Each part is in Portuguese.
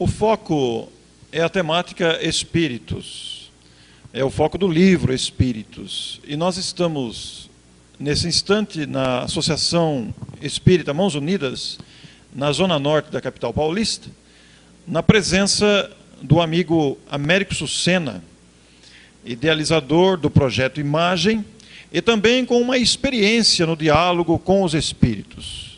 O foco é a temática Espíritos. É o foco do livro Espíritos. E nós estamos, nesse instante, na Associação Espírita Mãos Unidas, na zona norte da capital paulista, na presença do amigo Américo Sucena, idealizador do projeto Imagem, e também com uma experiência no diálogo com os espíritos.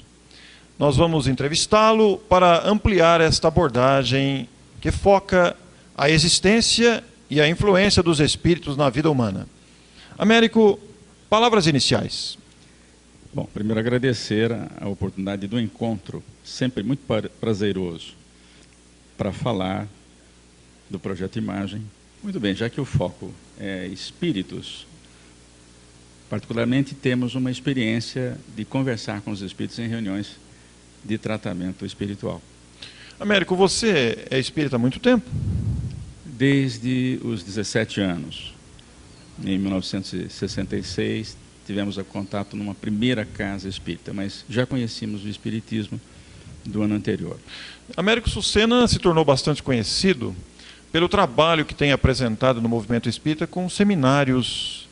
Nós vamos entrevistá-lo para ampliar esta abordagem que foca a existência e a influência dos espíritos na vida humana. Américo, palavras iniciais. Bom, primeiro agradecer a oportunidade do encontro, sempre muito prazeroso, para falar do projeto Imagem. Muito bem, já que o foco é espíritos, particularmente temos uma experiência de conversar com os espíritos em reuniões de tratamento espiritual. Américo, você é espírita há muito tempo? Desde os 17 anos. Em 1966, tivemos contato numa primeira casa espírita, mas já conhecíamos o espiritismo do ano anterior. Américo Sucena se tornou bastante conhecido pelo trabalho que tem apresentado no movimento espírita com seminários,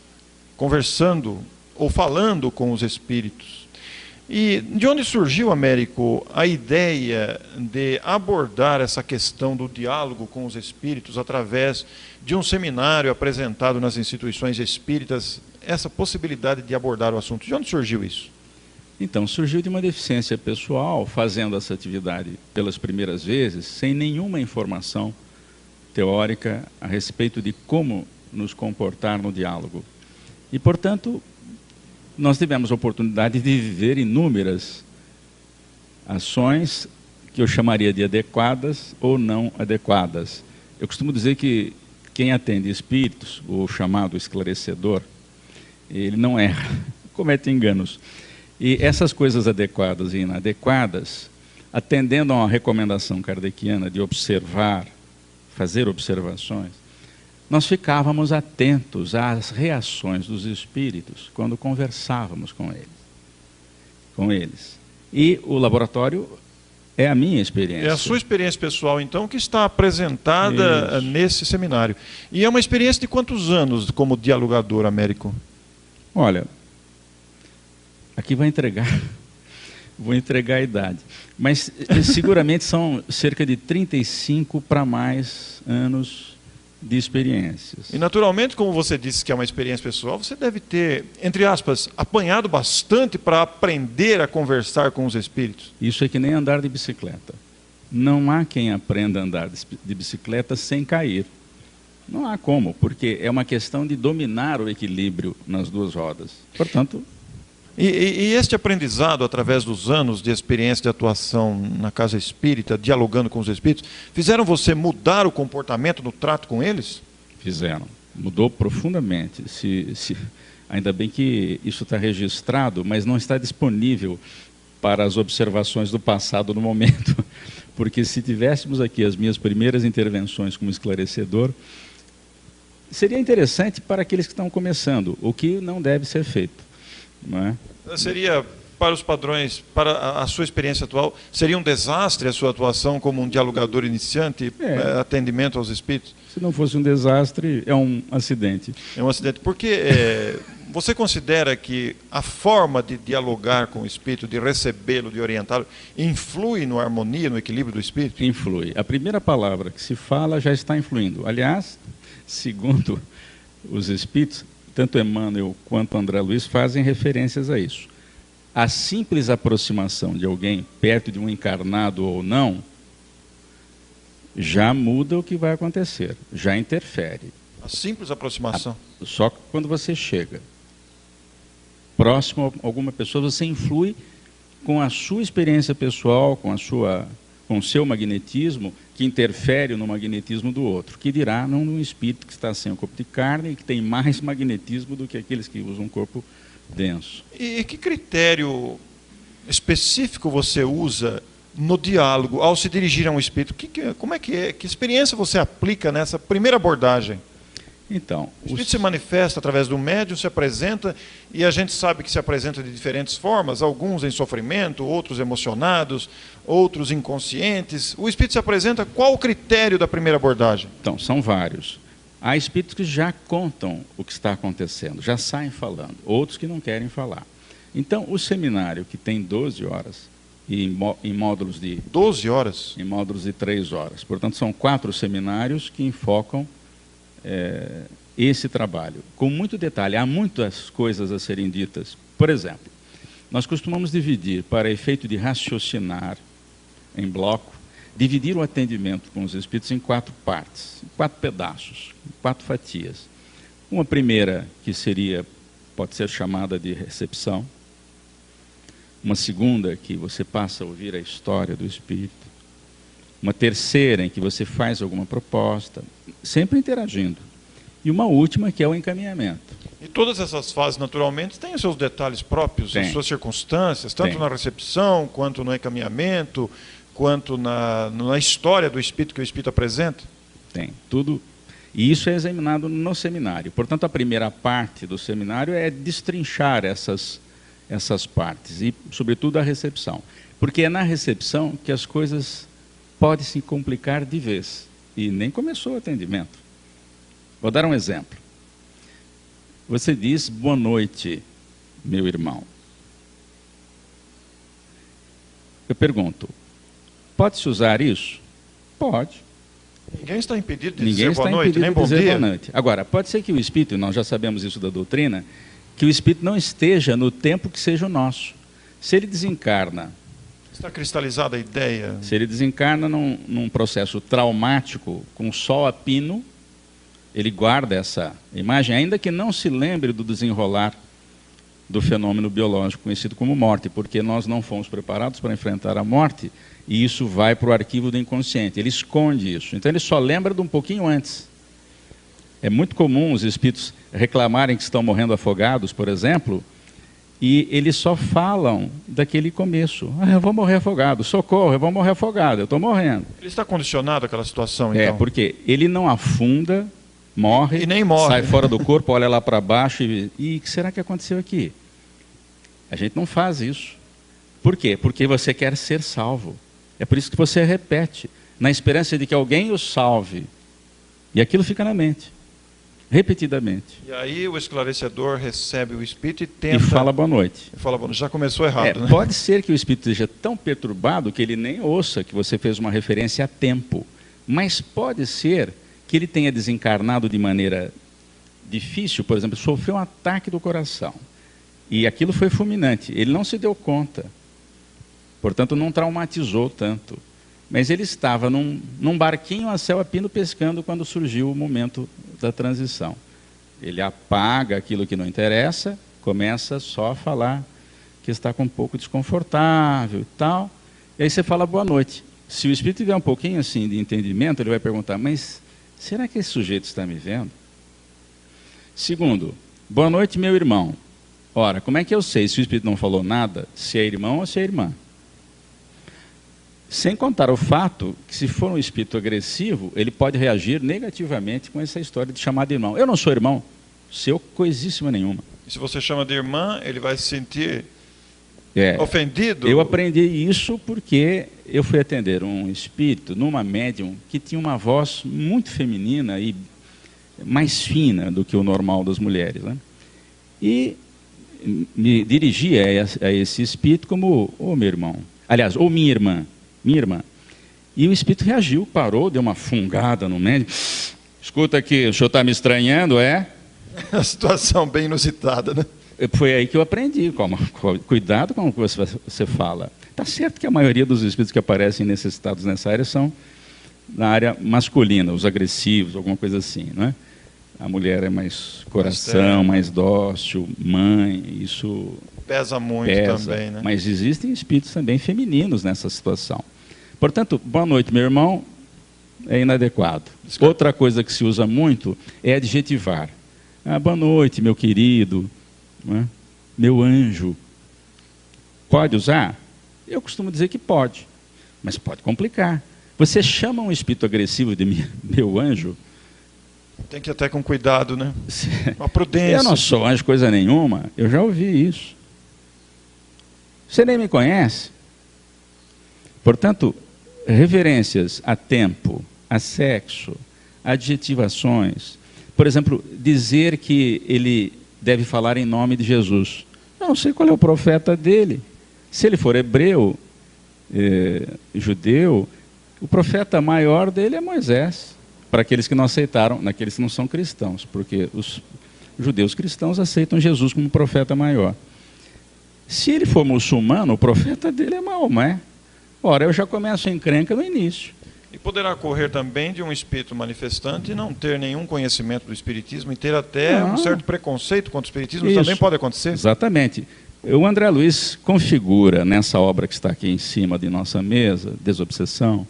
conversando ou falando com os espíritos. E de onde surgiu, Américo, a ideia de abordar essa questão do diálogo com os espíritos através de um seminário apresentado nas instituições espíritas, essa possibilidade de abordar o assunto? De onde surgiu isso? Então, surgiu de uma deficiência pessoal, fazendo essa atividade pelas primeiras vezes, sem nenhuma informação teórica a respeito de como nos comportar no diálogo. E, portanto, nós tivemos a oportunidade de viver inúmeras ações que eu chamaria de adequadas ou não adequadas. Eu costumo dizer que quem atende espíritos, o chamado esclarecedor, ele não erra, comete enganos. E essas coisas adequadas e inadequadas, atendendo a uma recomendação kardeciana de observar, fazer observações, nós ficávamos atentos às reações dos espíritos quando conversávamos com eles. E o laboratório é a minha experiência. É a sua experiência pessoal, então, que está apresentada nesse seminário. E é uma experiência de quantos anos como dialogador, Américo? Olha, aqui vou entregar a idade. Mas seguramente são cerca de 35 para mais anos de experiências. E naturalmente, como você disse que é uma experiência pessoal, você deve ter, entre aspas, apanhado bastante para aprender a conversar com os espíritos. Isso é que nem andar de bicicleta. Não há quem aprenda a andar de bicicleta sem cair. Não há como, porque é uma questão de dominar o equilíbrio nas duas rodas. Portanto... E este aprendizado, através dos anos de experiência de atuação na casa espírita, dialogando com os espíritos, fizeram você mudar o comportamento no trato com eles? Fizeram. Mudou profundamente. Ainda bem que isso está registrado, mas não está disponível para as observações do passado no momento. Porque se tivéssemos aqui as minhas primeiras intervenções como esclarecedor, seria interessante para aqueles que estão começando, o que não deve ser feito. Não é? Seria, para os padrões, para a sua experiência atual, seria um desastre a sua atuação como um dialogador iniciante, atendimento aos espíritos? Se não fosse um desastre, é um acidente. É um acidente, porque você considera que a forma de dialogar com o espírito, de recebê-lo, de orientá-lo, influi na harmonia, no equilíbrio do espírito? Influi. A primeira palavra que se fala já está influindo. Aliás, segundo os espíritos, tanto Emmanuel quanto André Luiz fazem referências a isso. A simples aproximação de alguém perto de um encarnado ou não, já muda o que vai acontecer, já interfere. A simples aproximação? Só quando você chega próximo a alguma pessoa, você influi com a sua experiência pessoal, com o seu magnetismo, que interfere no magnetismo do outro, que dirá num espírito que está sem o corpo de carne e que tem mais magnetismo do que aqueles que usam um corpo denso. E que critério específico você usa no diálogo ao se dirigir a um espírito? Que experiência você aplica nessa primeira abordagem? Então, o espírito se manifesta através do médium, se apresenta, e a gente sabe que se apresenta de diferentes formas, alguns em sofrimento, outros emocionados, outros inconscientes. O espírito se apresenta, qual o critério da primeira abordagem? Então, são vários. Há espíritos que já contam o que está acontecendo, já saem falando, outros que não querem falar. Então, o seminário, que tem 12 horas, e em módulos de... 12 horas? Em módulos de 3 horas. Portanto, são 4 seminários que enfocam esse trabalho. Com muito detalhe, há muitas coisas a serem ditas. Por exemplo, nós costumamos dividir, para efeito de raciocinar em bloco, dividir o atendimento com os espíritos em 4 partes, 4 pedaços, 4 fatias. Uma primeira, que pode ser chamada de recepção. Uma segunda, que você passa a ouvir a história do espírito. Uma terceira, em que você faz alguma proposta, sempre interagindo. E uma última, que é o encaminhamento. E todas essas fases, naturalmente, têm os seus detalhes próprios, as suas circunstâncias, tanto na recepção, quanto no encaminhamento, quanto na história do espírito que o espírito apresenta? Tem, tudo. E isso é examinado no seminário. Portanto, a primeira parte do seminário é destrinchar essas partes, e, sobretudo, a recepção. Porque é na recepção que as coisas podem se complicar de vez. E nem começou o atendimento. Vou dar um exemplo. Você diz, boa noite, meu irmão. Eu pergunto, pode-se usar isso? Pode. Ninguém está impedido de dizer boa noite, nem bom dia. Agora, pode ser que o espírito, nós já sabemos isso da doutrina, que o espírito não esteja no tempo que seja o nosso. Se ele desencarna... Está cristalizada a ideia. Se ele desencarna num processo traumático, com sol a pino, ele guarda essa imagem, ainda que não se lembre do desenrolar do fenômeno biológico conhecido como morte, porque nós não fomos preparados para enfrentar a morte, e isso vai para o arquivo do inconsciente. Ele esconde isso. Então ele só lembra de um pouquinho antes. É muito comum os espíritos reclamarem que estão morrendo afogados, por exemplo, e eles só falam daquele começo. Eu vou morrer afogado, socorro, eu vou morrer afogado, eu estou morrendo. Ele está condicionado àquela situação, então? Porque ele não afunda, morre, e nem morre, sai fora do corpo, olha lá para baixo e o que será que aconteceu aqui? A gente não faz isso. Por quê? Porque você quer ser salvo. É por isso que você repete, na esperança de que alguém o salve. E aquilo fica na mente. Repetidamente. E aí o esclarecedor recebe o espírito e tenta... E fala boa noite. Já começou errado, né? Pode ser que o espírito esteja tão perturbado que ele nem ouça que você fez uma referência a tempo. Mas pode ser que ele tenha desencarnado de maneira difícil, por exemplo, sofreu um ataque do coração. E aquilo foi fulminante. Ele não se deu conta. Portanto, não traumatizou tanto. Mas ele estava num barquinho a céu a pino pescando quando surgiu o momento da transição. Ele apaga aquilo que não interessa, começa só a falar que está um pouco desconfortável e tal. E aí você fala boa noite. Se o espírito tiver um pouquinho assim de entendimento, ele vai perguntar, mas será que esse sujeito está me vendo? Segundo, boa noite, meu irmão. Ora, como é que eu sei, se o espírito não falou nada, se é irmão ou se é irmã? Sem contar o fato que, se for um espírito agressivo, ele pode reagir negativamente com essa história de chamar de irmão. Eu não sou irmão, seu coisíssima nenhuma. E se você chama de irmã, ele vai se sentir ofendido? Eu aprendi isso porque eu fui atender um espírito numa médium que tinha uma voz muito feminina e mais fina do que o normal das mulheres, né? E me dirigia a esse espírito como, meu irmão. Aliás, ou minha irmã. E o espírito reagiu, parou, deu uma fungada no médico. Escuta aqui, o senhor está me estranhando, é? Uma situação bem inusitada, né? Foi aí que eu aprendi. Cuidado com o que você fala. Está certo que a maioria dos espíritos que aparecem necessitados nessa área são na área masculina, os agressivos, alguma coisa assim, não é? A mulher é mais coração, mais dócil, mãe, isso... Pesa muito também, né? Mas existem espíritos também femininos nessa situação. Portanto, boa noite, meu irmão, é inadequado. Outra coisa que se usa muito é adjetivar. Boa noite, meu querido, né? Meu anjo. Pode usar? Eu costumo dizer que pode, mas pode complicar. Você chama um espírito agressivo de meu anjo, Tem que ir até com cuidado, né? Uma prudência. Eu não sou anjo coisa nenhuma, eu já ouvi isso. Você nem me conhece. Portanto, referências a tempo, a sexo, adjetivações. Por exemplo, dizer que ele deve falar em nome de Jesus. Eu não sei qual é o profeta dele. Se ele for hebreu, judeu, o profeta maior dele é Moisés. Para aqueles que não aceitaram, naqueles que não são cristãos, porque os judeus cristãos aceitam Jesus como profeta maior. Se ele for muçulmano, o profeta dele é Maomé. Ora, eu já começo a encrenca no início. E poderá ocorrer também de um espírito manifestante não ter nenhum conhecimento do espiritismo e ter até um certo preconceito contra o espiritismo. Isso também pode acontecer? Exatamente. O André Luiz configura nessa obra que está aqui em cima de nossa mesa, Desobsessão,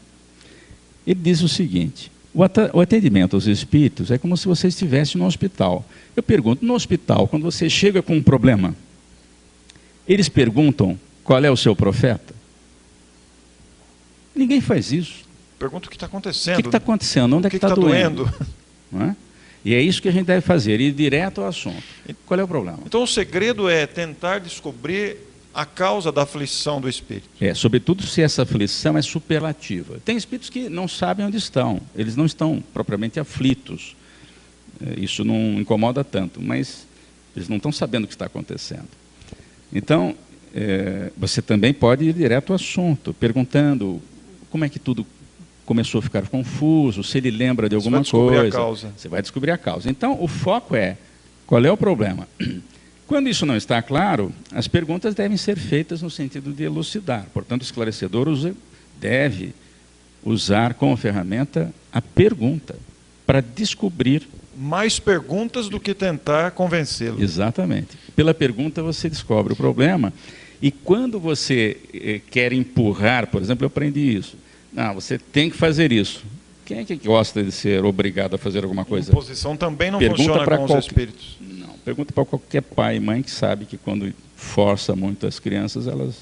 ele diz o seguinte: o atendimento aos espíritos é como se você estivesse no hospital. Eu pergunto, no hospital, quando você chega com um problema, eles perguntam qual é o seu profeta? Ninguém faz isso. Pergunta o que está acontecendo. O que está acontecendo? Onde é que está doendo? Não é? E é isso que a gente deve fazer, ir direto ao assunto. Qual é o problema? Então o segredo é tentar descobrir a causa da aflição do espírito. Sobretudo se essa aflição é superlativa. Tem espíritos que não sabem onde estão, eles não estão propriamente aflitos. Isso não incomoda tanto, mas eles não estão sabendo o que está acontecendo. Então, você também pode ir direto ao assunto, perguntando como é que tudo começou a ficar confuso, se ele lembra de alguma coisa. Você vai descobrir a causa. Então, o foco é, qual é o problema? Quando isso não está claro, as perguntas devem ser feitas no sentido de elucidar. Portanto, o esclarecedor deve usar como ferramenta a pergunta, para descobrir. Mais perguntas do que tentar convencê-lo. Exatamente. Pela pergunta você descobre o problema, e quando você quer empurrar, por exemplo, eu aprendi isso. Não, você tem que fazer isso. Quem é que gosta de ser obrigado a fazer alguma coisa? Imposição também não funciona com os espíritos. Não, pergunta para qualquer pai e mãe que sabe que quando força muito as crianças, elas